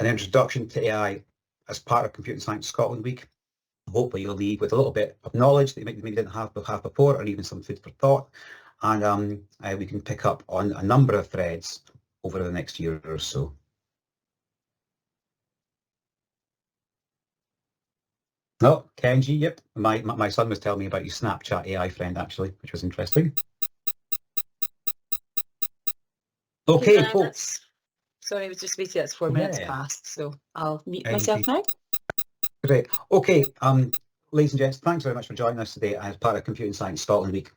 an introduction to AI as part of Computing Science Scotland Week. Hopefully you'll leave with a little bit of knowledge that you maybe didn't have before, or even some food for thought. And we can pick up on a number of threads over the next year or so. Oh, Kenji, yep. My son was telling me about your Snapchat AI friend, actually, which was interesting. Okay, folks. Sorry, I was just waiting. It's 4 minutes past, so I'll mute myself now. Great. Okay, ladies and gents, thanks very much for joining us today as part of Computing Science Scotland Week.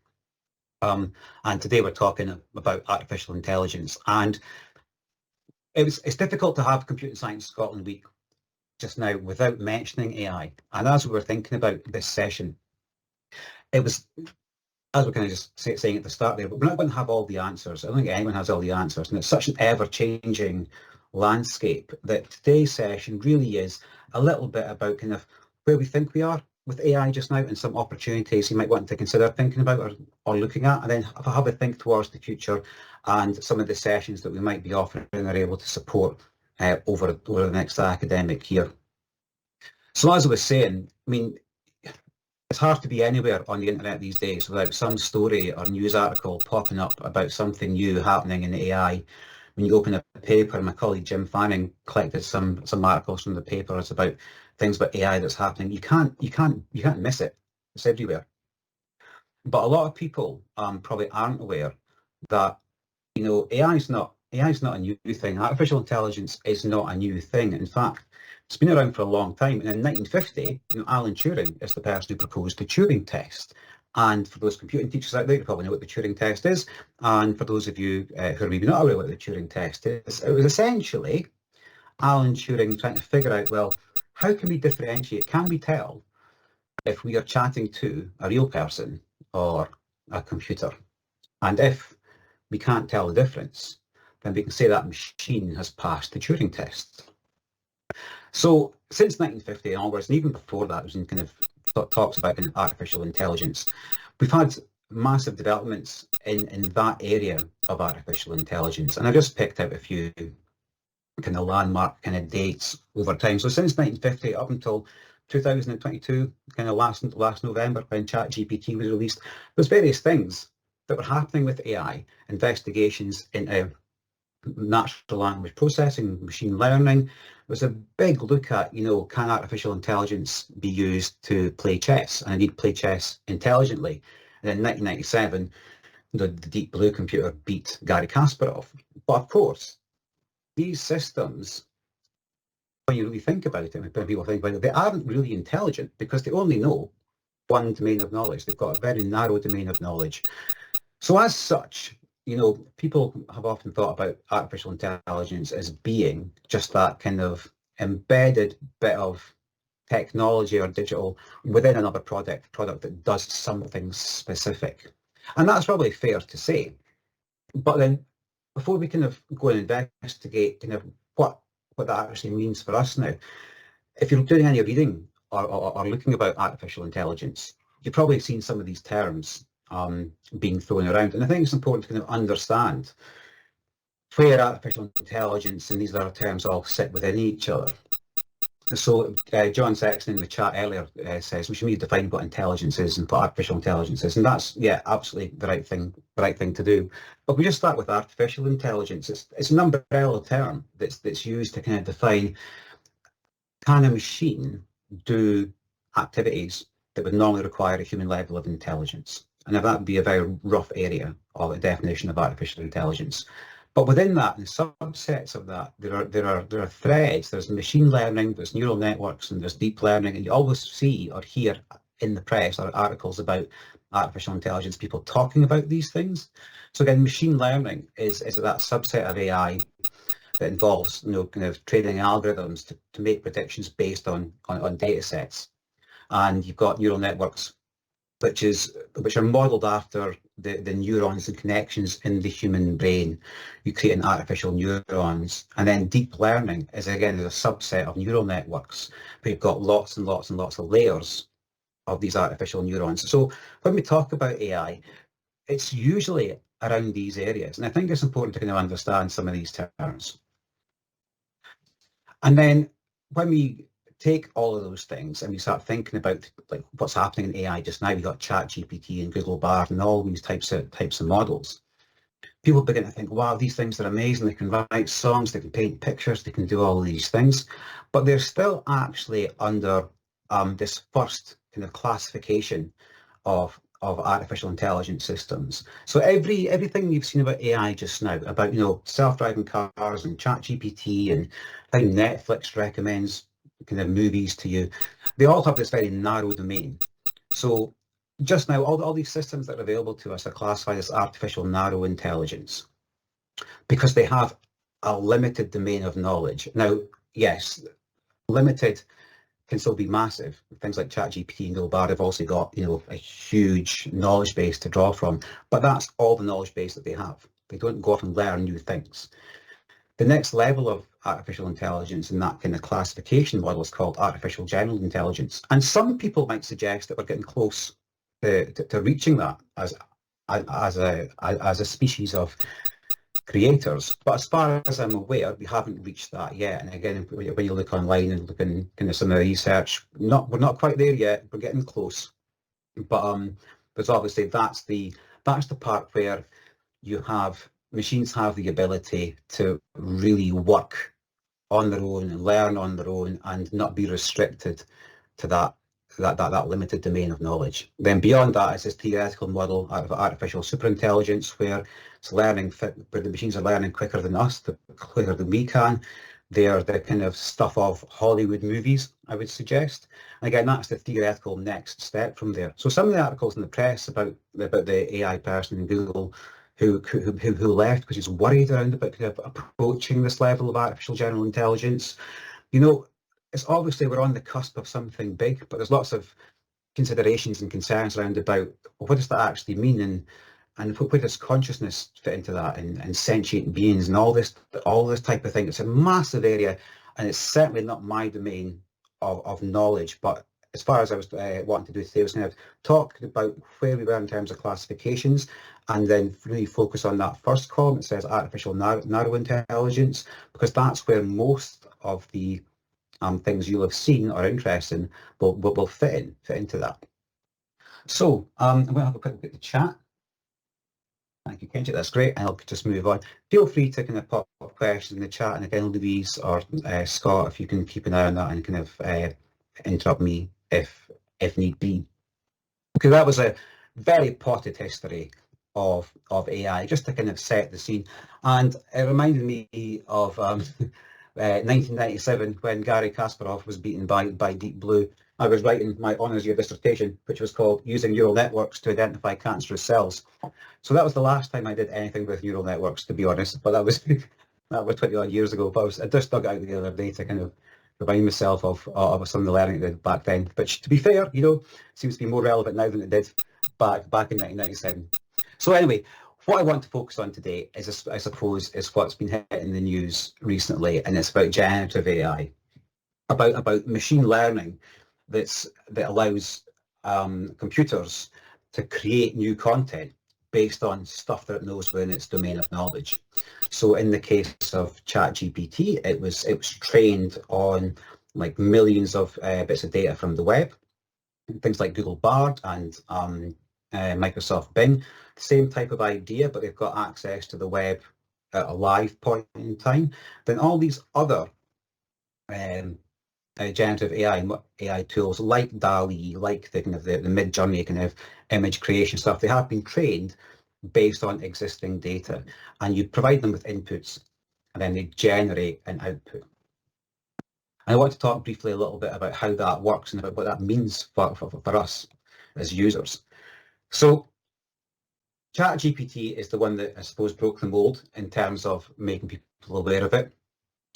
And today we're talking about artificial intelligence. And it's difficult to have Computing Science Scotland Week just now without mentioning AI. And as we were thinking about this session, it was, as we're kind of just saying at the start there, but we're not going to have all the answers. I don't think anyone has all the answers. And it's such an ever-changing landscape that today's session really is a little bit about kind of where we think we are with AI just now and some opportunities you might want to consider thinking about or looking at, and then have a think towards the future and some of the sessions that we might be offering are able to support over the next academic year. So as I was saying, I mean, it's hard to be anywhere on the internet these days without some story or news article popping up about something new happening in AI. When you open a paper, my colleague Jim Fanning collected some articles from the papers about things about AI that's happening. You can't miss it. It's everywhere. But a lot of people probably aren't aware that, you know, AI is not a new thing. Artificial intelligence is not a new thing. In fact, it's been around for a long time. And in 1950, you know, Alan Turing is the person who proposed the Turing test. And for those computing teachers out there, you probably know what the Turing test is. And for those of you who are maybe not aware what the Turing test is, it was essentially Alan Turing trying to figure out, well, how can we differentiate? Can we tell if we are chatting to a real person or a computer? And if we can't tell the difference, then we can say that machine has passed the Turing test. So since 1950 onwards, and even before that, was in kind of talks about artificial intelligence, we've had massive developments in that area of artificial intelligence. And I just picked out a few kind of landmark kind of dates over time. So since 1950 up until 2022, kind of last November when ChatGPT was released, there's various things that were happening with AI, investigations into natural language processing, machine learning. There was a big look at, you know, can artificial intelligence be used to play chess, and indeed play chess intelligently. And in 1997, the Deep Blue computer beat Garry Kasparov. But of course, these systems, when you really think about it, when people think about it, they aren't really intelligent because they only know one domain of knowledge. They've got a very narrow domain of knowledge. So as such, you know, people have often thought about artificial intelligence as being just that kind of embedded bit of technology or digital within another product that does something specific. And that's probably fair to say. But then before we kind of go and investigate kind of what that actually means for us now, if you're doing any reading or looking about artificial intelligence, you've probably seen some of these terms being thrown around. And I think it's important to kind of understand where artificial intelligence and these other terms all sit within each other. So John Sexton in the chat earlier says we should need to define what intelligence is and what artificial intelligence is, and that's, yeah, absolutely the right thing to do. But we just start with artificial intelligence. It's an umbrella term that's used to kind of define, can a machine do activities that would normally require a human level of intelligence? And that would be a very rough area of a definition of artificial intelligence. But within that, and subsets of that, there are threads. There's machine learning, there's neural networks, and there's deep learning. And you always see or hear in the press or articles about artificial intelligence, people talking about these things. So again, machine learning is that subset of AI that involves, you know, kind of training algorithms to make predictions based on data sets. And you've got neural networks, which are modelled after the neurons and connections in the human brain. You create an artificial neurons, and then deep learning is a subset of neural networks, but you've got lots and lots and lots of layers of these artificial neurons. So when we talk about AI, it's usually around these areas, and I think it's important to kind of understand some of these terms. And then when we take all of those things and we start thinking about like what's happening in AI just now, we've got ChatGPT and Google Bard and all these types of models. People begin to think, wow, these things are amazing. They can write songs, they can paint pictures, they can do all of these things, but they're still actually under this first kind of classification of artificial intelligence systems. So everything you've seen about AI just now, about self-driving cars and ChatGPT and how Netflix recommends kind of movies to you, they all have this very narrow domain. So just now, all these systems that are available to us are classified as artificial narrow intelligence because they have a limited domain of knowledge. Now, yes, limited can still be massive. Things like ChatGPT and Google Bard have also got, a huge knowledge base to draw from, but that's all the knowledge base that they have. They don't go off and learn new things. The next level of artificial intelligence in that kind of classification model is called artificial general intelligence. And some people might suggest that we're getting close to reaching that as a species of creators. But as far as I'm aware, we haven't reached that yet. And again, when you look online and look in kind of some of the research, we're not quite there yet. We're getting close. But obviously that's the part where machines have the ability to really work on their own and learn on their own and not be restricted to that limited domain of knowledge. Then beyond that is this theoretical model of artificial superintelligence where where the machines are learning quicker than us, quicker than we can. They are the kind of stuff of Hollywood movies, I would suggest. And again, that's the theoretical next step from there. So some of the articles in the press about the AI person in Google who left because he's worried around about kind of approaching this level of artificial general intelligence. It's obviously we're on the cusp of something big, but there's lots of considerations and concerns around about what does that actually mean and where does consciousness fit into that and sentient beings and all this type of thing. It's a massive area and it's certainly not my domain of knowledge, but as far as I was wanting to do today was kind of talk about where we were in terms of classifications and then really focus on that first column that says artificial narrow intelligence, because that's where most of the things you'll have seen or interested in will fit into that. So I'm going to have a quick look at the chat. Thank you, Kenji. That's great. And I'll just move on. Feel free to kind of pop up questions in the chat. And again, Louise or Scott, if you can keep an eye on that and kind of interrupt me if need be. Because that was a very potted history of AI, just to kind of set the scene. And it reminded me of 1997 when Gary Kasparov was beaten by Deep Blue. I was writing my honours year dissertation, which was called Using Neural Networks to Identify Cancerous Cells. So that was the last time I did anything with neural networks, to be honest. But that was 20 odd years ago. But I just dug it out the other day to kind of remind myself of some of the learning I did back then. But to be fair, seems to be more relevant now than it did back in 1997. So anyway, what I want to focus on today is, I suppose, is what's been hitting the news recently, and it's about generative AI, about machine learning that allows computers to create new content based on stuff that it knows within its domain of knowledge. So in the case of ChatGPT, it was trained on like millions of bits of data from the web, things like Google Bard and Microsoft Bing. Same type of idea, but they've got access to the web at a live point in time. Then all these other generative AI tools like DALL-E, like the kind of the Mid-Journey kind of image creation stuff, they have been trained based on existing data, and you provide them with inputs, and then they generate an output. I want to talk briefly a little bit about how that works and about what that means for us as users. So ChatGPT is the one that I suppose broke the mold in terms of making people aware of it.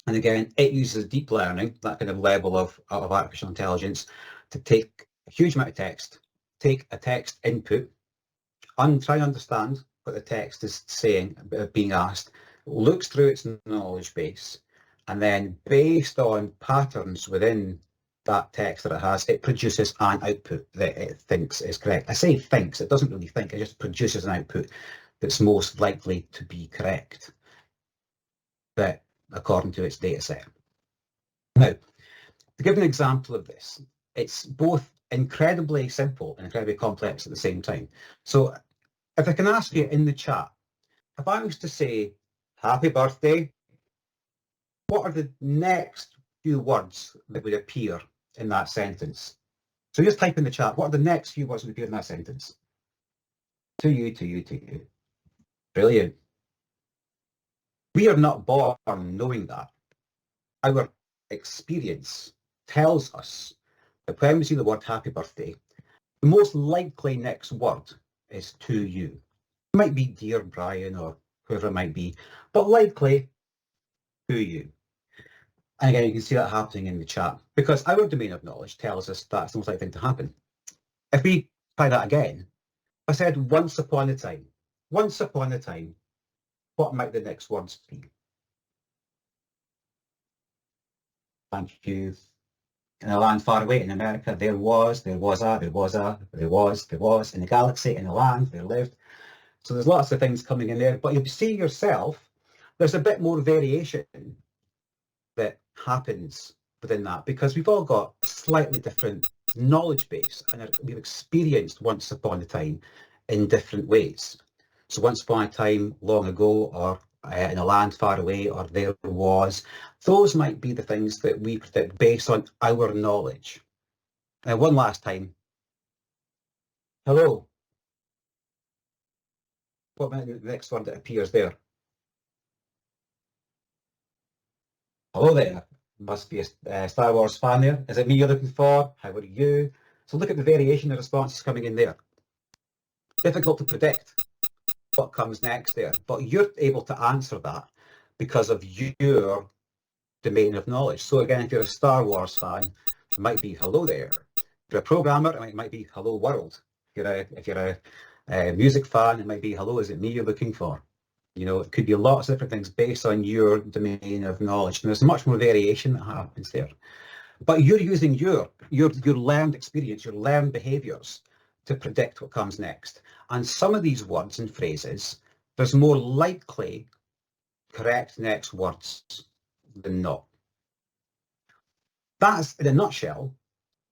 And again, it uses deep learning, that kind of level of artificial intelligence, to take a huge amount of text, take a text input, try and understand what the text is saying, being asked, looks through its knowledge base, and then based on patterns within that text that it has, it produces an output that it thinks is correct. I say thinks, it doesn't really think, it just produces an output that's most likely to be correct, but according to its data set. Now, to give an example of this, it's both incredibly simple and incredibly complex at the same time. So if I can ask you in the chat, if I was to say, happy birthday, what are the next few words that would appear in that sentence? So just type in the chat, what are the next few words that would appear in that sentence? To you, to you, to you. Brilliant. We are not born knowing that. Our experience tells us that when we see the word happy birthday, the most likely next word is to you. It might be dear Brian or whoever it might be, but likely to you. And again, you can see that happening in the chat because our domain of knowledge tells us that's the most likely thing to happen. If we try that again, I said once upon a time, what might the next words be? Thank you. In a land far away in America, there was in the galaxy, in the land, there lived. So there's lots of things coming in there, but you'll see yourself, there's a bit more variation that happens within that because we've all got slightly different knowledge base and we've experienced once upon a time in different ways. So once upon a time, long ago, or in a land far away, or there was, those might be the things that we predict based on our knowledge. Now, one last time. Hello. What might be the next one that appears there? Hello there. Must be a Star Wars fan there. Is it me you're looking for? How are you? So look at the variation of responses coming in there. Difficult to predict what comes next there, but you're able to answer that because of your domain of knowledge. So again, if you're a Star Wars fan, it might be hello there. If you're a programmer, it might be hello world. If you're a music fan, it might be hello, is it me you're looking for? You know, it could be lots of different things based on your domain of knowledge. And there's much more variation that happens there. But you're using your learned experience, your learned behaviours to predict what comes next. And some of these words and phrases, there's more likely correct next words than not. That's, in a nutshell,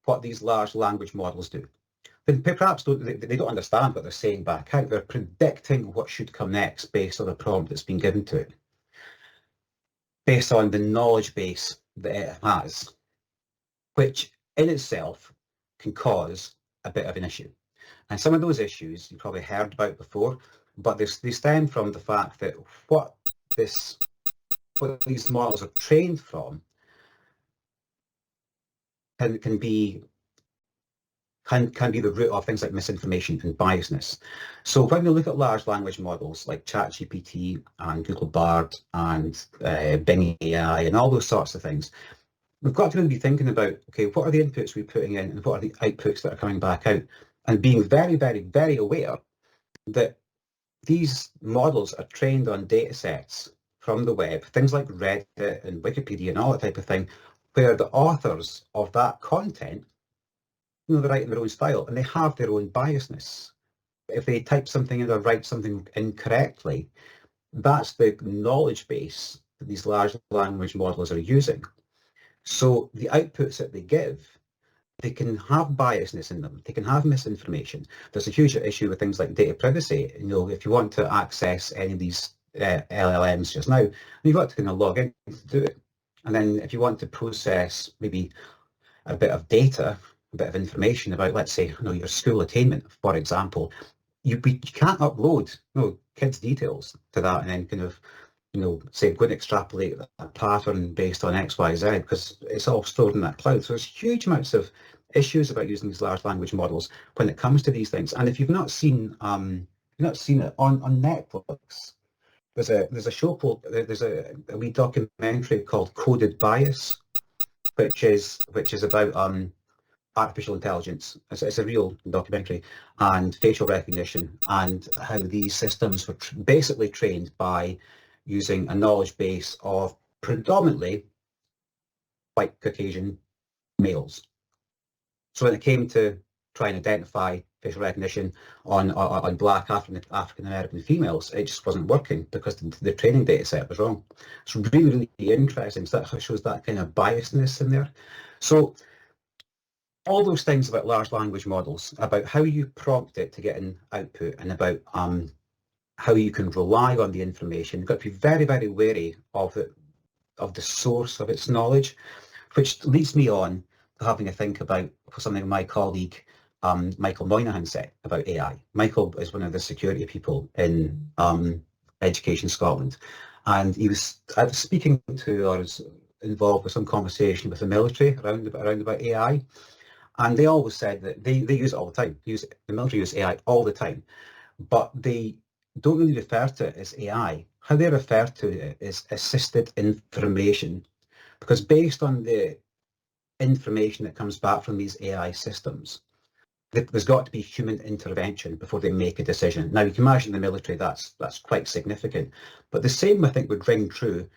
what these large language models do. They perhaps they don't understand what they're saying back out. They're predicting what should come next based on the prompt that's been given to it, based on the knowledge base that it has, which in itself can cause a bit of an issue. And some of those issues you've probably heard about before, but they stem from the fact that what these models are trained from can be the root of things like misinformation and biasness. So when we look at large language models like ChatGPT and Google Bard and Bing AI and all those sorts of things, we've got to really be thinking about, okay, what are the inputs we're putting in and what are the outputs that are coming back out? And being very, very, very aware that these models are trained on data sets from the web, things like Reddit and Wikipedia and all that type of thing, where the authors of that content, they write in their own style and they have their own biasness. If they type something in or write something incorrectly, that's the knowledge base that these large language models are using. So the outputs that they give, they can have biasness in them. They can have misinformation. There's a huge issue with things like data privacy. You know, if you want to access any of these LLMs just now, you've got to kind of log in to do it. And then if you want to process maybe a bit of data, a bit of information about, let's say, your school attainment, for example, you can't upload kids' details to that and then kind of say go and extrapolate a pattern based on X, Y, Z, because it's all stored in that cloud. So there's huge amounts of issues about using these large language models when it comes to these things. And if you've not seen it on Netflix, there's a show called there's a wee documentary called Coded Bias, which is about artificial intelligence. It's a real documentary, and facial recognition, and how these systems were basically trained by using a knowledge base of predominantly white Caucasian males. So when it came to trying to identify facial recognition on black African American females. It just wasn't working because the training data set was wrong. It's really, really interesting. So that shows that kind of biasness in there. So all those things about large language models, about how you prompt it to get an output, and about how you can rely on the information. You've got to be very, very wary of it, of the source of its knowledge, which leads me on to having a think about something my colleague Michael Moynihan said about AI. Michael is one of the security people in Education Scotland, and I was speaking to, or was involved with some conversation with the military around about AI, and they always said that they use it all the time. The military use AI all the time, but they don't really refer to it as AI. How they refer to it is assisted information, because based on the information that comes back from these AI systems, there's got to be human intervention before they make a decision. Now, you can imagine the military, that's quite significant. But the same, I think, would ring true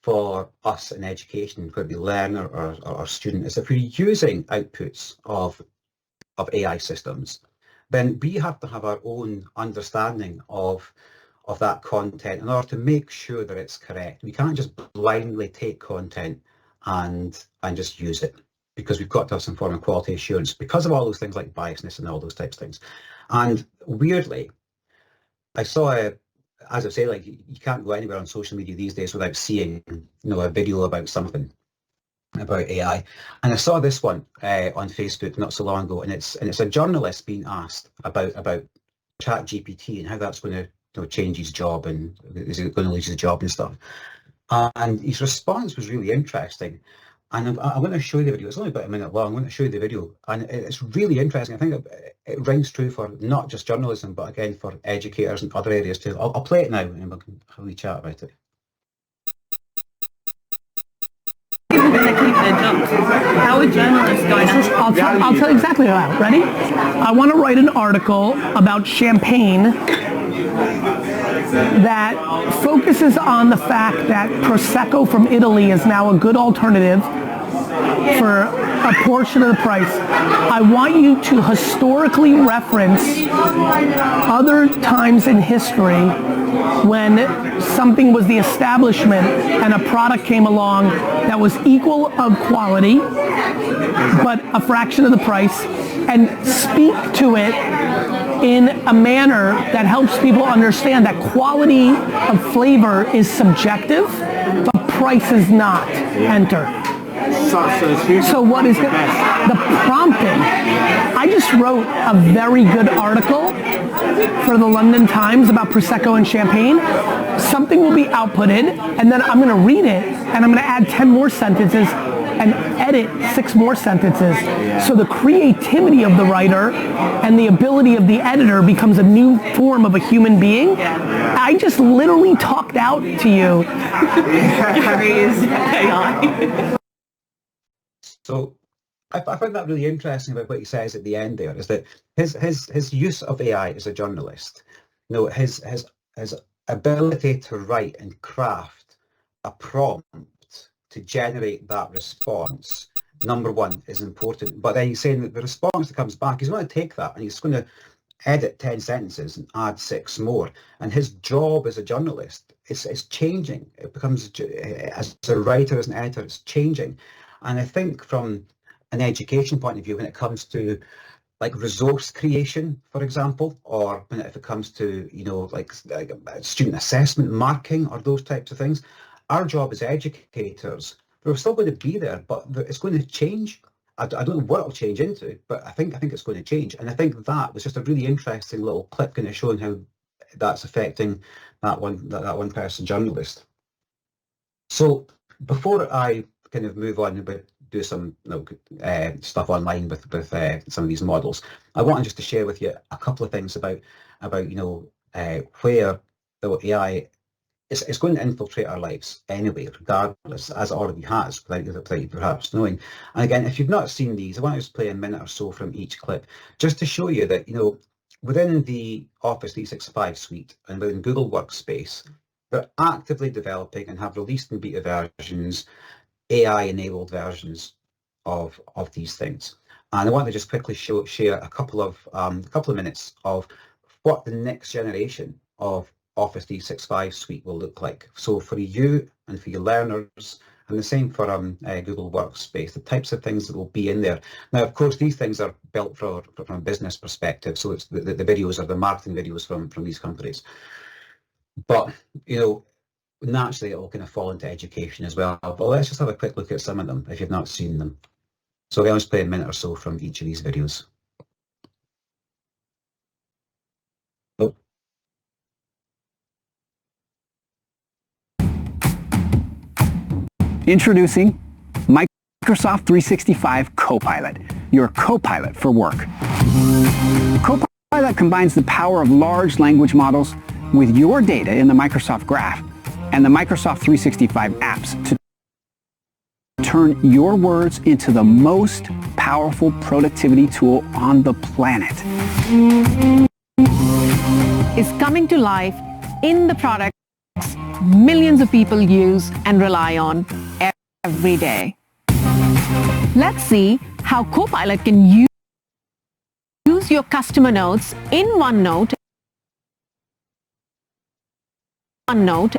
for us in education, whether it be learner or student, is if we're using outputs of AI systems, then we have to have our own understanding of that content in order to make sure that it's correct. We can't just blindly take content and just use it, because we've got to have some form of quality assurance because of all those things like biasness and all those types of things. And weirdly, I saw as I say, like, you can't go anywhere on social media these days without seeing, a video about something about AI. And I saw this one on Facebook not so long ago, and it's a journalist being asked about ChatGPT and how that's going to change his job, and is it going to lose his job and stuff. And his response was really interesting. And I'm going to show you the video. It's only about a minute long. I'm going to show you the video. And it's really interesting. I think it rings true for not just journalism, but again, for educators and other areas too. I'll play it now and we can have a chat about it. How are journalists going to... I'll tell you exactly how. Ready? I want to write an article about champagne that focuses on the fact that Prosecco from Italy is now a good alternative for a portion of the price. I want you to historically reference other times in history when something was the establishment and a product came along that was equal of quality but a fraction of the price, and speak to it in a manner that helps people understand that quality of flavor is subjective, but price is not. Enter. So what is the prompting? I just wrote a very good article for the London Times about Prosecco and champagne. Something will be outputted, and then I'm going to read it, and I'm going to add 10 more sentences and edit 6 more sentences. So the creativity of the writer and the ability of the editor becomes a new form of a human being. I just literally talked out to you. So I found that really interesting about what he says at the end there, is that his use of AI as a journalist, his ability to write and craft a prompt to generate that response, number one, is important. But then he's saying that the response that comes back, he's going to take that and he's going to edit 10 sentences and add 6 more. And his job as a journalist is changing. It becomes, as a writer, as an editor, it's changing. And I think from an education point of view, when it comes to like resource creation, for example, or if it comes to, like student assessment, marking, or those types of things, our job as educators, we're still going to be there, but it's going to change. I don't know what it'll change into, but I think it's going to change. And I think that was just a really interesting little clip kind of showing how that's affecting that one person journalist. So before I kind of move on and do some stuff online with some of these models, I wanted just to share with you a couple of things about where the AI is going to infiltrate our lives anyway, regardless, as it already has, without you perhaps knowing. And again, if you've not seen these, I want to just play a minute or so from each clip, just to show you that, within the Office 365 suite and within Google Workspace, they're actively developing and have released in beta versions, AI-enabled versions of these things. And I want to just quickly share a couple of minutes of what the next generation of Office 365 suite will look like. So for you and for your learners, and the same for Google Workspace, the types of things that will be in there. Now, of course, these things are built from a business perspective, so it's the videos are the marketing videos from these companies. But, you know, naturally it will kind of fall into education as well. But let's just have a quick look at some of them if you've not seen them. So I'll just play a minute or so from each of these videos. Oh. Introducing Microsoft 365 Copilot, your Copilot for work. Copilot combines the power of large language models with your data in the Microsoft Graph and the Microsoft 365 apps to turn your words into the most powerful productivity tool on the planet. Is coming to life in the products millions of people use and rely on every day. Let's see how Copilot can use your customer notes in OneNote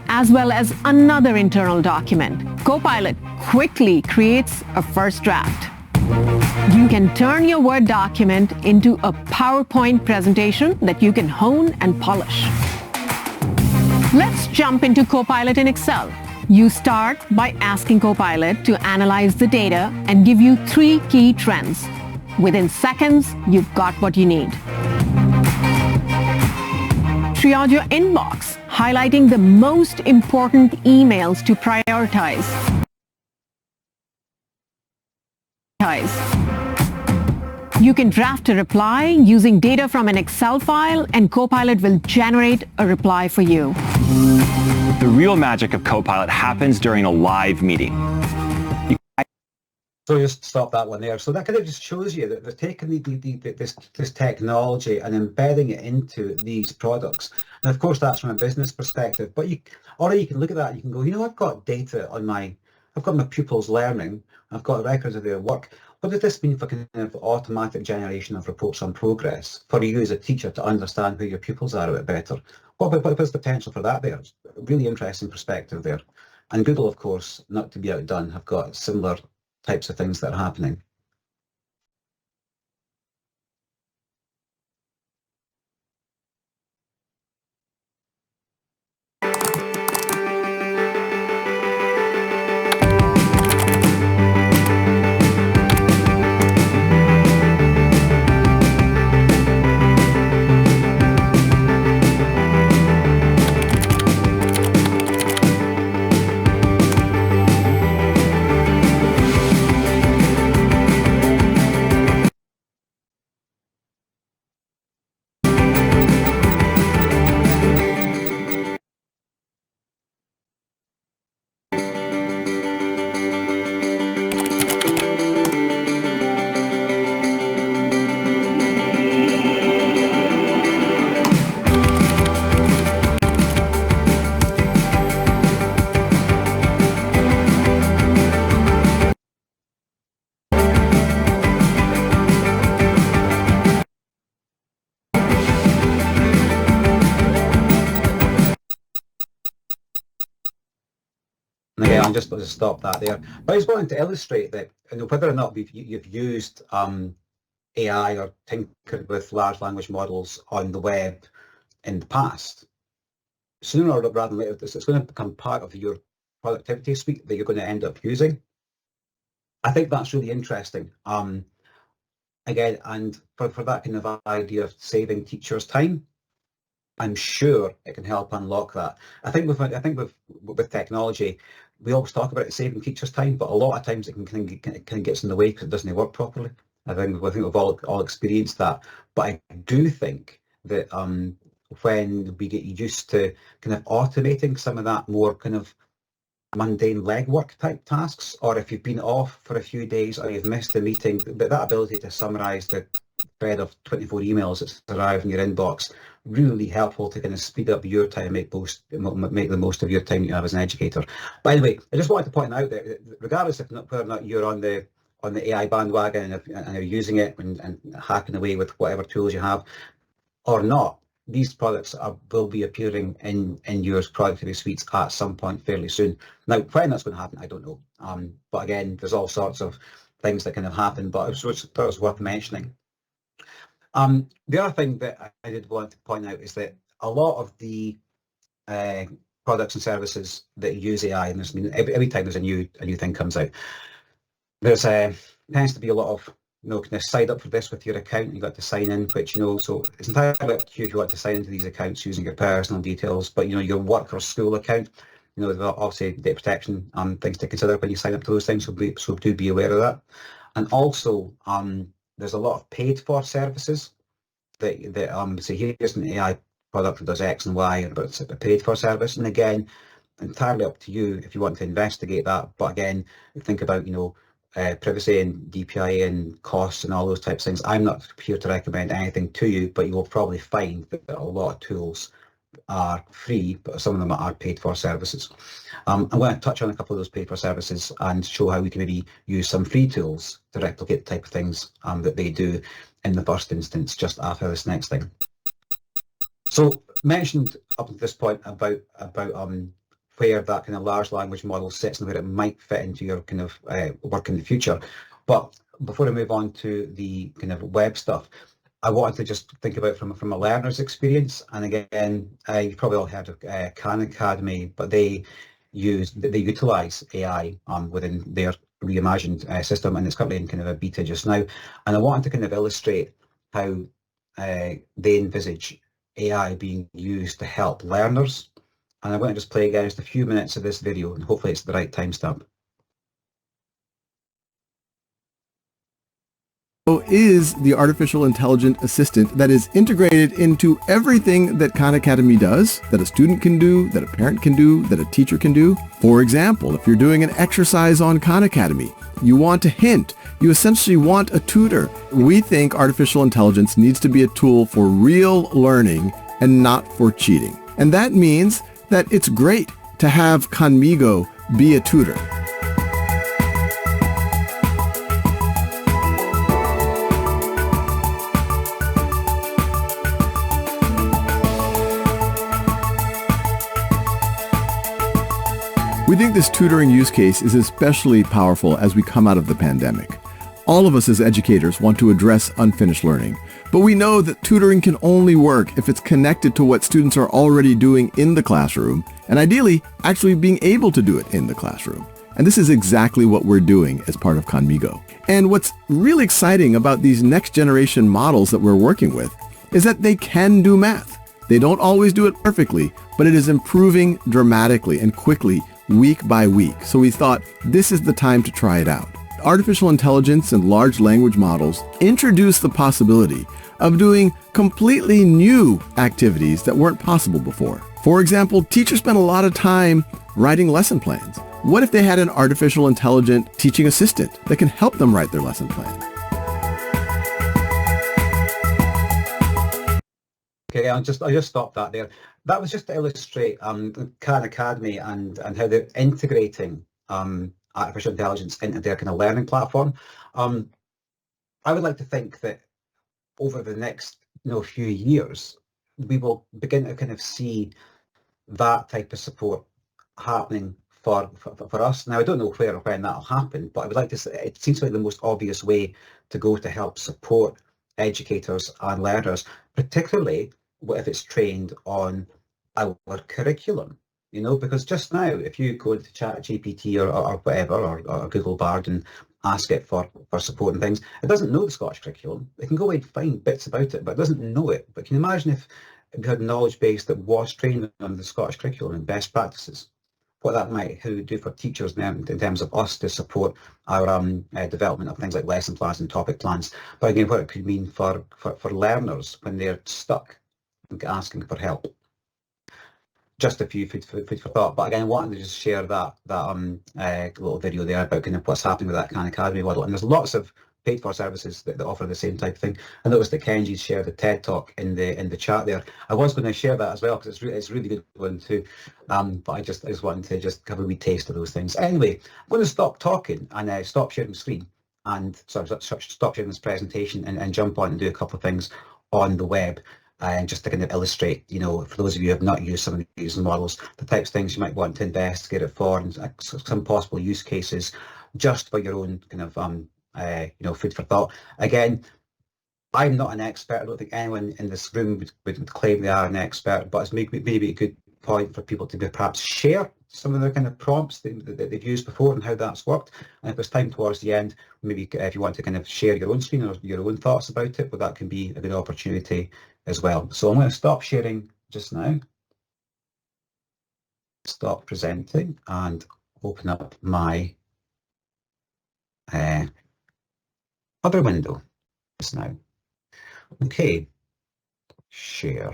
as well as another internal document. Copilot quickly creates a first draft. You can turn your Word document into a PowerPoint presentation that you can hone and polish. Let's jump into Copilot in Excel. You start by asking Copilot to analyze the data and give you 3 key trends. Within seconds, you've got what you need. Triage your inbox, highlighting the most important emails to prioritize. You can draft a reply using data from an Excel file, and Copilot will generate a reply for you. The real magic of Copilot happens during a live meeting. So just stop that one there. So that kind of just shows you that they're taking this technology and embedding it into these products. And of course, that's from a business perspective. But you can look at that. You can go, you know, I've got data on I've got my pupils learning. I've got records of their work. What does this mean for kind of automatic generation of reports on progress for you as a teacher to understand where your pupils are a bit better? What's the potential for that there? It's a really interesting perspective there. And Google, of course, not to be outdone, have got similar types of things that are happening. And again, I'm just going to stop that there. But I just wanted to illustrate that, you know, whether or not you've used AI or tinkered with large language models on the web in the past, sooner rather than later, it's going to become part of your productivity suite that you're going to end up using. I think that's really interesting. Again, and for that kind of idea of saving teachers time, I'm sure it can help unlock that. I think with technology, we always talk about it saving teachers time, but a lot of times it can get in the way because it doesn't work properly. I think we've all experienced that. But I do think that when we get used to kind of automating some of that more kind of mundane legwork type tasks, or if you've been off for a few days or you've missed a meeting, but that ability to summarize the thread of 24 emails that's arrived in your inbox, really helpful to kind of speed up your time, make the most of your time you have as an educator. But anyway, I just wanted to point out that regardless of whether or not you're on the the AI bandwagon and are using it and hacking away with whatever tools you have or not, these products will be appearing in your productivity suites at some point fairly soon. Now, when that's going to happen, I don't know. But again, there's all sorts of things that can have happened, but it was worth mentioning. The other thing that I did want to point out is that a lot of the products and services that use AI, and there's every time there's a new thing comes out, there's tends to be a lot of kind of sign up for this with your account. You got to sign in, which so it's entirely up to you if you want to sign into these accounts using your personal details. But your work or school account, there's obviously data protection things to consider when you sign up to those things. So do be aware of that. And also, there's a lot of paid for services that say here's an AI product that does X and Y, but it's a paid for service. And again, entirely up to you if you want to investigate that. But again, think about privacy and DPI and costs and all those types of things. I'm not here to recommend anything to you, but you will probably find that a lot of tools are free, but some of them are paid for services. I'm going to touch on a couple of those paid for services and show how we can maybe use some free tools to replicate the type of things that they do in the first instance, just after this next thing. So mentioned up to this point about where that kind of large language model sits and where it might fit into your kind of work in the future. But before I move on to the kind of web stuff, I wanted to just think about from a learner's experience. And again, you've probably all heard of Khan Academy, but they utilize AI within their reimagined system, and it's currently in kind of a beta just now. And I wanted to kind of illustrate how they envisage AI being used to help learners. And I'm going to just play again just a few minutes of this video, and hopefully it's the right timestamp. Is the artificial intelligent assistant that is integrated into everything that Khan Academy does, that a student can do, that a parent can do, that a teacher can do. For example, if you're doing an exercise on Khan Academy, you want a hint, you essentially want a tutor. We think artificial intelligence needs to be a tool for real learning and not for cheating. And that means that it's great to have Conmigo be a tutor. We think this tutoring use case is especially powerful as we come out of the pandemic. All of us as educators want to address unfinished learning, but we know that tutoring can only work if it's connected to what students are already doing in the classroom, and ideally, actually being able to do it in the classroom. And this is exactly what we're doing as part of Conmigo. And what's really exciting about these next generation models that we're working with is that they can do math. They don't always do it perfectly, but it is improving dramatically and quickly week by week. So we thought this is the time to try it out. Artificial intelligence and large language models introduce the possibility of doing completely new activities that weren't possible before. For example, teachers spend a lot of time writing lesson plans. What if they had an artificial intelligent teaching assistant that can help them write their lesson plan? Okay, I'll just stop that there. That was just to illustrate Khan Academy and how they're integrating artificial intelligence into their kind of learning platform. I would like to think that over the next few years, we will begin to kind of see that type of support happening for us. Now, I don't know where or when that'll happen, but I would like to say it seems like the most obvious way to go to help support educators and learners, particularly if it's trained on our curriculum, because just now, if you go to ChatGPT or whatever, or Google Bard and ask it for support and things, it doesn't know the Scottish curriculum. It can go away and find bits about it, but it doesn't know it. But can you imagine if we had a knowledge base that was trained on the Scottish curriculum and best practices, what that might do for teachers in terms of us to support our development of things like lesson plans and topic plans, but again, what it could mean for learners when they're stuck and asking for help. Just a few food for thought, but again, I wanted to just share that little video there about kind of what's happening with that Khan Academy model. And there's lots of paid for services that offer the same type of thing. I noticed that Kenji's shared a TED talk in the chat there. I was going to share that as well because it's really good one too. But I just wanted to just have a wee taste of those things. Anyway, I'm going to stop talking and stop sharing the screen and so I'll stop sharing this presentation and jump on and do a couple of things on the web, and just to kind of illustrate, for those of you who have not used some of these models, the types of things you might want to investigate it for, and some possible use cases just for your own kind of food for thought. Again, I'm not an expert. I don't think anyone in this room would claim they are an expert, but it's maybe a good point for people to perhaps share some of the kind of prompts that they've used before and how that's worked. And if there's time towards the end, maybe if you want to kind of share your own screen or your own thoughts about it, well, that can be a good opportunity as well. So I'm going to stop sharing just now, stop presenting, and open up my other window just now. Okay, share.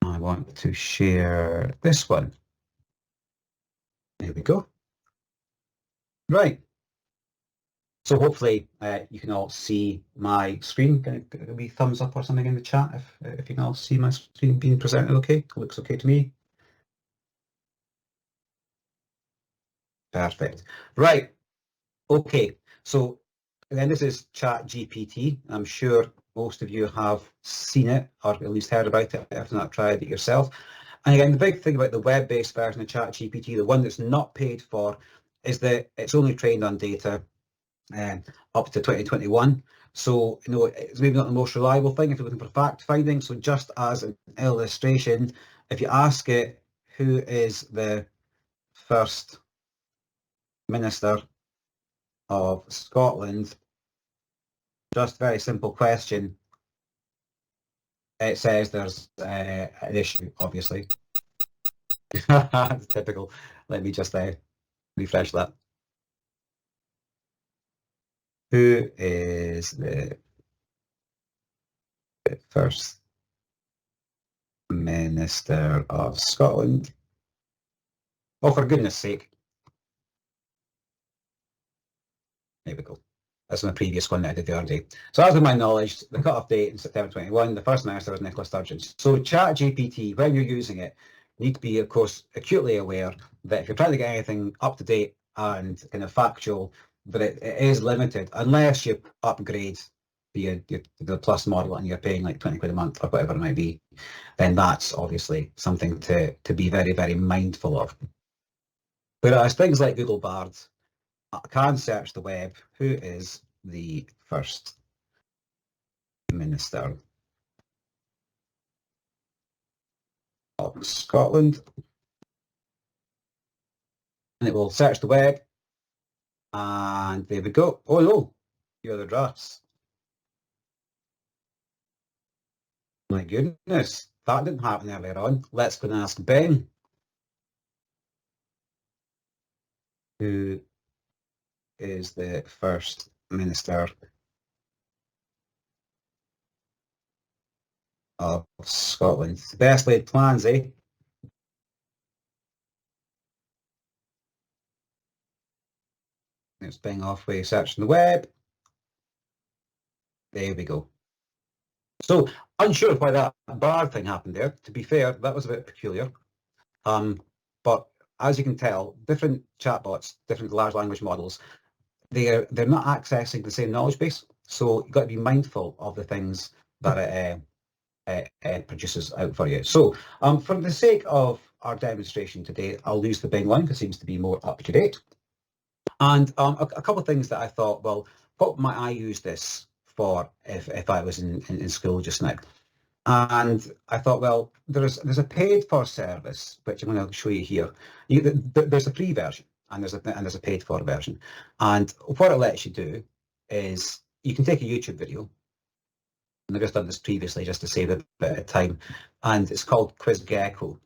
I want to share this one. There we go. Right. So hopefully you can all see my screen. Can it be thumbs up or something in the chat if you can all see my screen being presented okay? It looks okay to me. Perfect. Right. Okay. So then this is ChatGPT. I'm sure most of you have seen it or at least heard about it, if not tried it yourself. And again, the big thing about the web-based version of ChatGPT, the one that's not paid for, is that it's only trained on data up to 2021. So, it's maybe not the most reliable thing if you're looking for fact finding. So just as an illustration, if you ask it, who is the first Minister of Scotland, just very simple question. It says there's an issue, obviously. It's typical. Let me just refresh that. Who is the first Minister of Scotland? Oh, for goodness sake. There we go. That's my previous one that I did the other day. So as of my knowledge, the cut-off date in September 21, the first minister was Nicola Sturgeon. So ChatGPT, when you're using it, you need to be, of course, acutely aware that if you're trying to get anything up to date and kind of factual, that it is limited unless you upgrade the plus model and you're paying like 20 quid a month or whatever it might be, then that's obviously something to be very, very mindful of. Whereas things like Google Bard, I can search the web, who is the first Minister of Scotland, and it will search the web, and there we go. Oh no, the other drafts. My goodness, that didn't happen earlier on. Let's go and ask Ben, who is the first Minister of Scotland. Best laid plans, eh? It's being halfway searching the web. There we go. So, unsure why that bar thing happened there. To be fair, that was a bit peculiar. But as you can tell, different chatbots, different large language models, they're not accessing the same knowledge base. So you've got to be mindful of the things that it produces out for you. So for the sake of our demonstration today, I'll use the Bing one because it seems to be more up to date. And a couple of things that I thought, well, what might I use this for if I was in school just now? And I thought, well, there's a paid for service, which I'm going to show you here. There's a free version and there's a paid for version. And what it lets you do is you can take a YouTube video, and I've just done this previously just to save a bit of time, and it's called Quiz Gecko.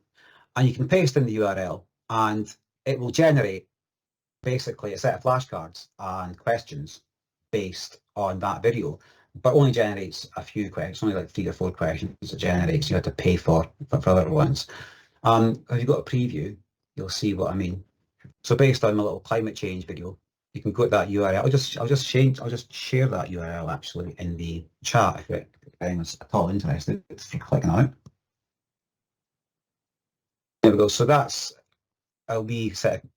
And you can paste in the URL and it will generate basically a set of flashcards and questions based on that video, but only generates a few questions, only like 3 or 4 questions it generates. You have to pay for other ones. If you've got a preview, you'll see what I mean. So based on my little climate change video, you can go to that URL. I'll just share that URL actually in the chat if anyone's at all interested. If you click on it. There we go. So that's a wee set of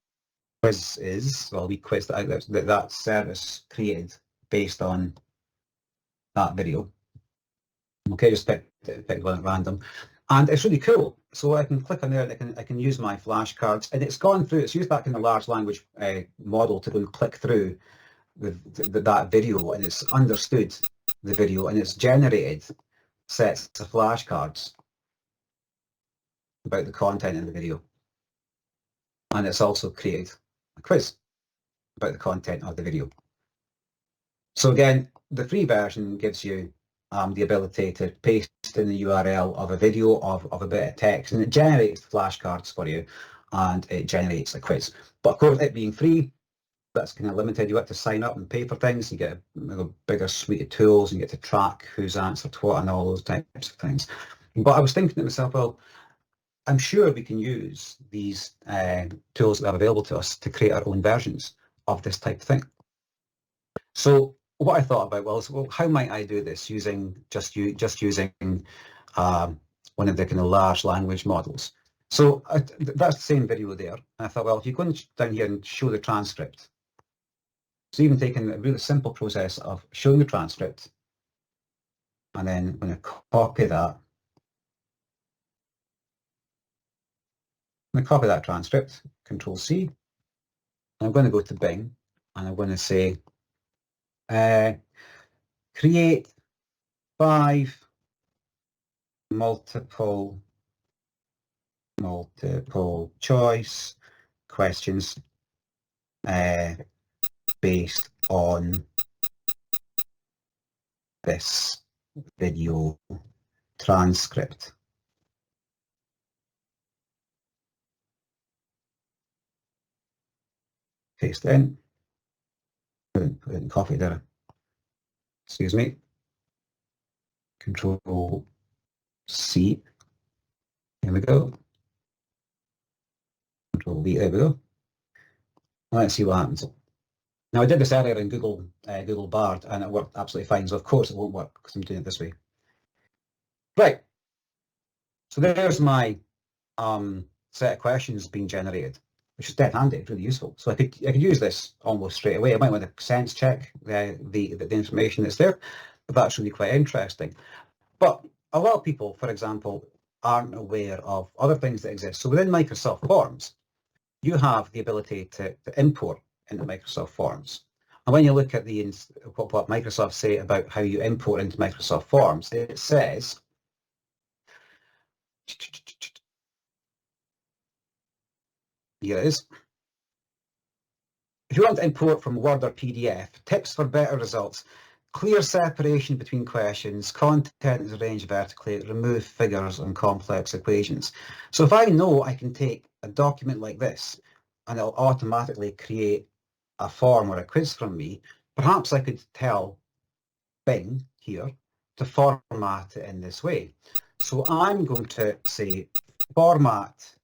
quiz is, well, we quiz that service created based on that video. Okay, just pick one at random. And it's really cool. So I can click on there and I can use my flashcards, and it's gone through, it's used that kind of large language model to go and click through that video, and it's understood the video, and it's generated sets of flashcards about the content in the video. And it's also created a quiz about the content of the video. So again, the free version gives you the ability to paste in the URL of a video of a bit of text, and it generates flashcards for you, and it generates a quiz. But of course, it being free, that's kind of limited. You have to sign up and pay for things. You get a bigger suite of tools, and you get to track who's answered what and all those types of things. But I was thinking to myself, well, I'm sure we can use these tools that we have available to us to create our own versions of this type of thing. So what I thought about was, well, how might I do this using just using one of the kind of large language models? So that's the same video there. And I thought, well, if you go down here and show the transcript, so even taking a really simple process of showing the transcript, and then I'm going to copy that. I'm going to copy that transcript, Control C. I'm going to go to Bing, and I'm going to say, create 5 multiple choice questions based on this video transcript. Paste in. Put it in coffee there. Excuse me. Control C. Here we go. Control V. There we go. Let's see what happens. Now I did this earlier in Google Bard, and it worked absolutely fine. So of course it won't work because I'm doing it this way. Right. So there's my set of questions being generated, which is dead handy. It's really useful. So I could use this almost straight away. I might want to sense check the information that's there, but that's really quite interesting. But a lot of people, for example, aren't aware of other things that exist. So within Microsoft Forms, you have the ability to import into Microsoft Forms. And when you look at what Microsoft say about how you import into Microsoft Forms, it says, here it is. If you want to import from Word or PDF, tips for better results: clear separation between questions, content is arranged vertically, remove figures and complex equations. So if I know I can take a document like this and it'll automatically create a form or a quiz from me, perhaps I could tell Bing here to format it in this way. So I'm going to say format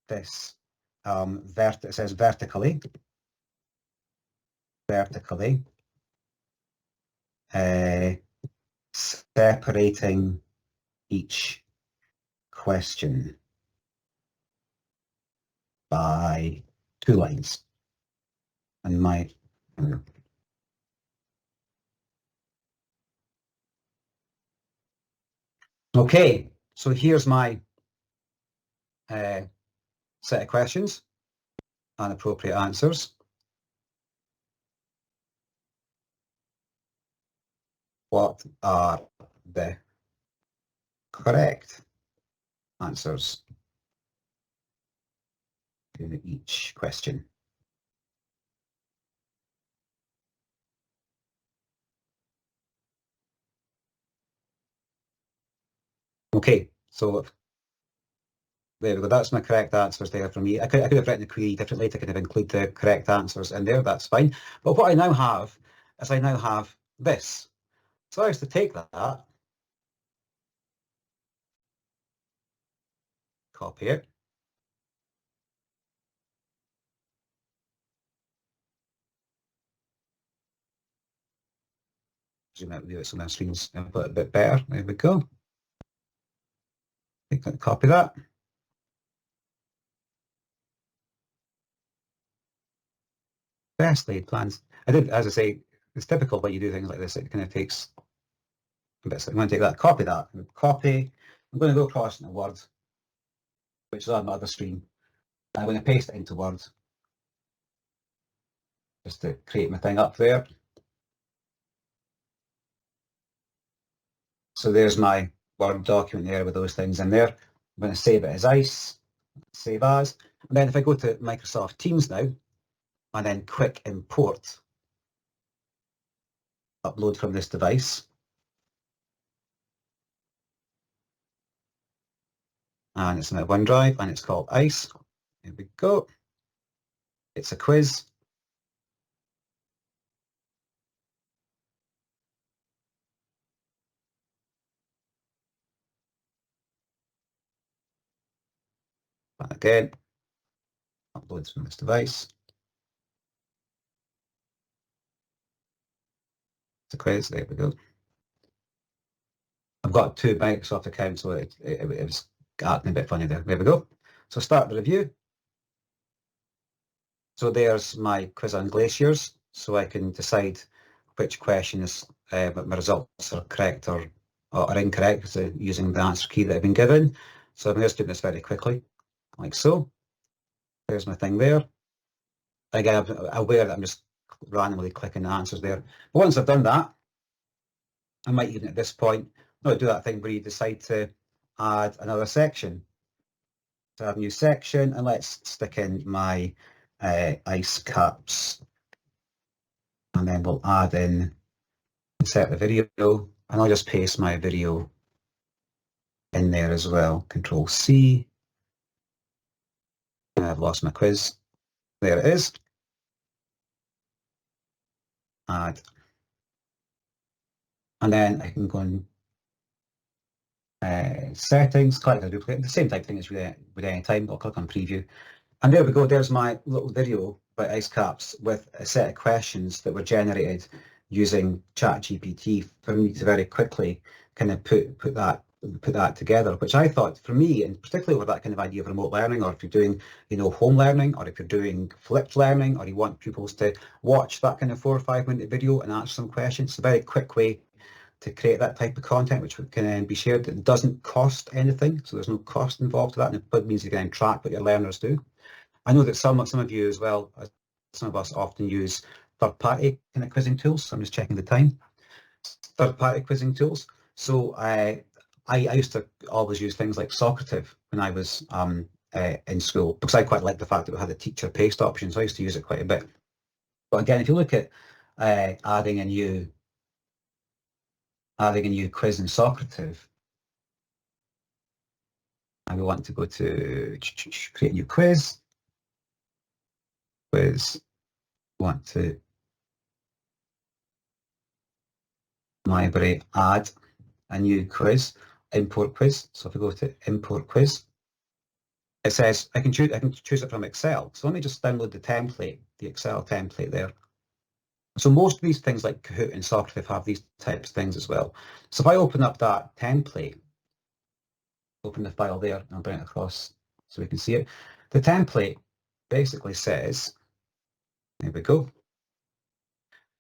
this, it says vertically, separating each question by 2 lines. And my okay, so here's my set of questions and appropriate answers. What are the correct answers to each question? Okay, so there we go. That's my correct answers there for me. I could have written the query differently to kind of include the correct answers in there. That's fine. But what I now have is I now have this. So I used to take that, copy it, zoom out the so my screen's a bit better. There we go. Copy that. first laid plans. I did, as I say, it's typical when you do things like this, it kind of takes a bit. So I'm going to take that, copy that, copy. I'm going to go across into Word, which is on my other screen. I'm going to paste it into Word, just to create my thing up there. So there's my Word document there with those things in there. I'm going to save it as ICE, save as. And then if I go to Microsoft Teams now, and then quick import, upload from this device. And it's in my OneDrive, and it's called ICE. Here we go. It's a quiz. And again, uploads from this device. It's a quiz, there we go. I've got 2 Microsoft accounts, so it was acting a bit funny there. There we go. So start the review. So there's my quiz on glaciers, so I can decide which questions my results are correct or incorrect using the answer key that I've been given. So I'm just doing this very quickly, like so. There's my thing there. Again, I'm aware that I'm just randomly clicking the answers there. But once I've done that, I might even at this point not do that thing where you decide to add another section. So I have a new section, and let's stick in my ice caps, and then we'll add in, insert the video, and I'll just paste my video in there as well. Control C. And I've lost my quiz. There it is. Add. And then I can go in settings, click the duplicate, the same type thing as with any time. I'll click on preview. And there we go, there's my little video about ice caps with a set of questions that were generated using ChatGPT for me to very quickly kind of put that together, which I thought, for me, and particularly with that kind of idea of remote learning, or if you're doing, home learning, or if you're doing flipped learning, or you want pupils to watch that kind of 4 or 5 minute video and answer some questions, it's a very quick way to create that type of content which can be shared. It doesn't cost anything, so there's no cost involved to that, and it means you can track what your learners do. I know that some of you as well, some of us often use third-party kind of quizzing tools. So I'm just checking the time. Third-party quizzing tools. So I used to always use things like Socrative when I was in school, because I quite liked the fact that we had a teacher paste option, so I used to use it quite a bit. But again, if you look at adding a new quiz in Socrative, and we want to go to create a new quiz. Want to library, add a new quiz, import quiz. So if we go to import quiz, it says I can choose it from Excel. So let me just download the template, the Excel template there. So most of these things like Kahoot and Socrative have these types of things as well. So if I open up that template, open the file there, and I'll bring it across so we can see it. The template basically says, there we go.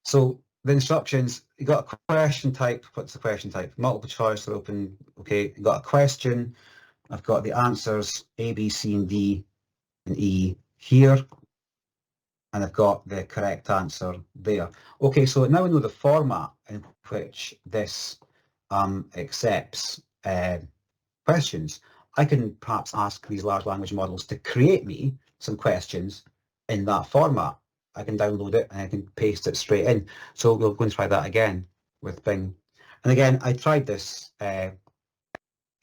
So the instructions, you got a question type. What's the question type? Multiple choice or open. Okay, you got a question. I've got the answers A, B, C, and D, and E here, and I've got the correct answer there. Okay, so now I know the format in which this accepts questions. I can perhaps ask these large language models to create me some questions in that format. I can download it and I can paste it straight in. So we'll go and try that again with Bing. And again, I tried this a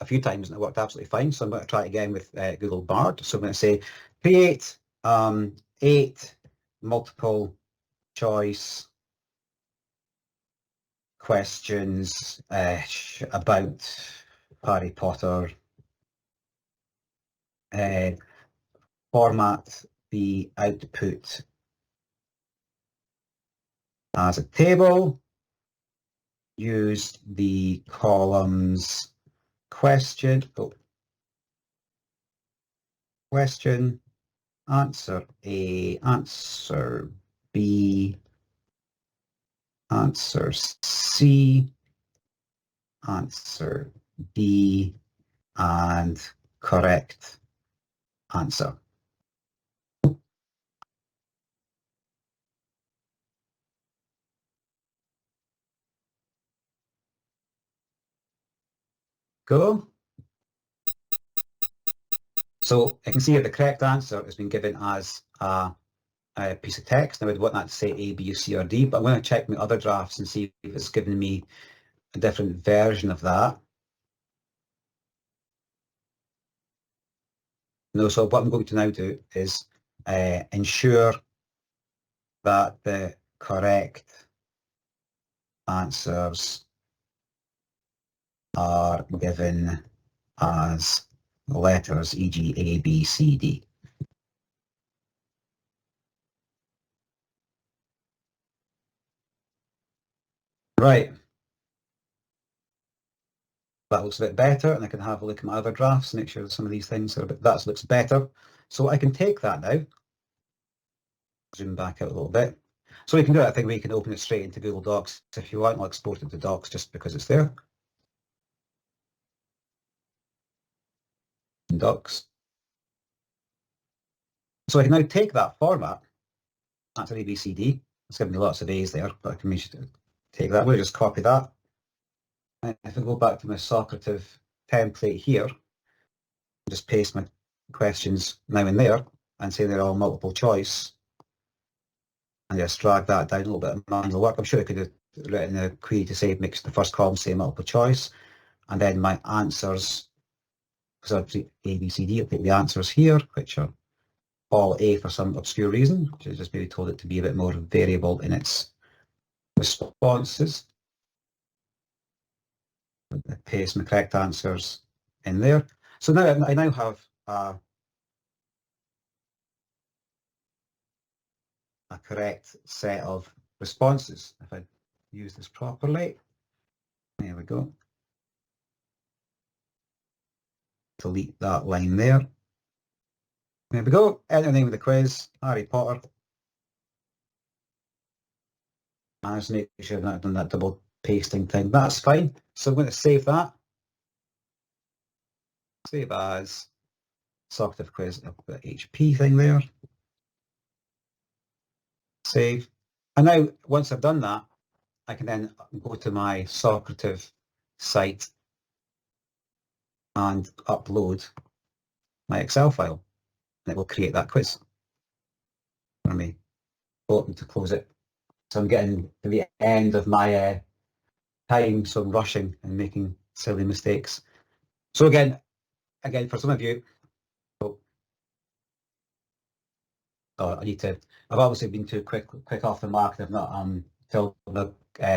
few times and it worked absolutely fine. So I'm going to try it again with Google Bard. So I'm going to say, create 8 multiple choice questions about Harry Potter. Format the output as a table, use the columns question, answer A, answer B, answer C, answer D, and correct answer. Go. So you can see that the correct answer has been given as a piece of text. Now I'd want that to say A, B, C, or D, but I'm going to check my other drafts and see if it's given me a different version of that. No, so what I'm going to now do is ensure that the correct answers are given as letters, e.g. A, B, C, D. Right. That looks a bit better, and I can have a look at my other drafts, make sure some of these things are a bit, that looks better. So I can take that now, zoom back out a little bit. So we can do that thing where you can open it straight into Google Docs. If you want, I'll export it to Docs just because it's there. Docs. So I can now take that format. That's an ABCD. It's giving me lots of A's there, but I can take that. We'll just copy that. And if I go back to my Socrative template here, just paste my questions now and there and say they're all multiple choice. And just drag that down a little bit of manual work. I'm sure I could have written a query to say makes the first column say multiple choice. And then my answers, because I've put A, B, C, D, I'll put the answers here, which are all A for some obscure reason, which I just maybe told it to be a bit more variable in its responses. I paste my correct answers in there. So now I now have a correct set of responses. If I use this properly, there we go. Delete that line there. There we go. Enter the name of the quiz, Harry Potter. And just make sure I've not done that double pasting thing. That's fine. So I'm going to save that. Save as Socrative quiz. I'll put the HP thing there. Save. And now, once I've done that, I can then go to my Socrative site and upload my Excel file. And it will create that quiz for me. Open to close it. So I'm getting to the end of my time, so I'm rushing and making silly mistakes. So again, for some of you, I've obviously been too quick off the mark. I've not filled the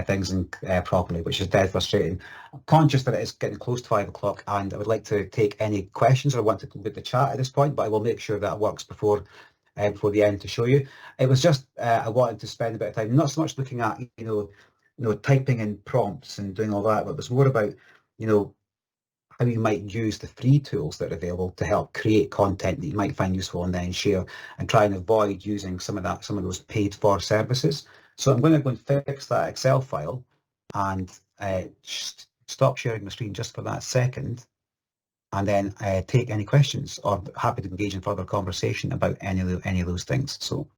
things in properly, which is dead frustrating. I'm conscious that it is getting close to 5 o'clock, and I would like to take any questions, or I want to look at the chat at this point, but I will make sure that works before the end to show you. It was just I wanted to spend a bit of time, not so much looking at typing in prompts and doing all that, but it was more about how you might use the free tools that are available to help create content that you might find useful and then share, and try and avoid using some of those paid for services. So I'm going to go and fix that Excel file and stop sharing my screen just for that second, and then take any questions, or happy to engage in further conversation about any of those things. So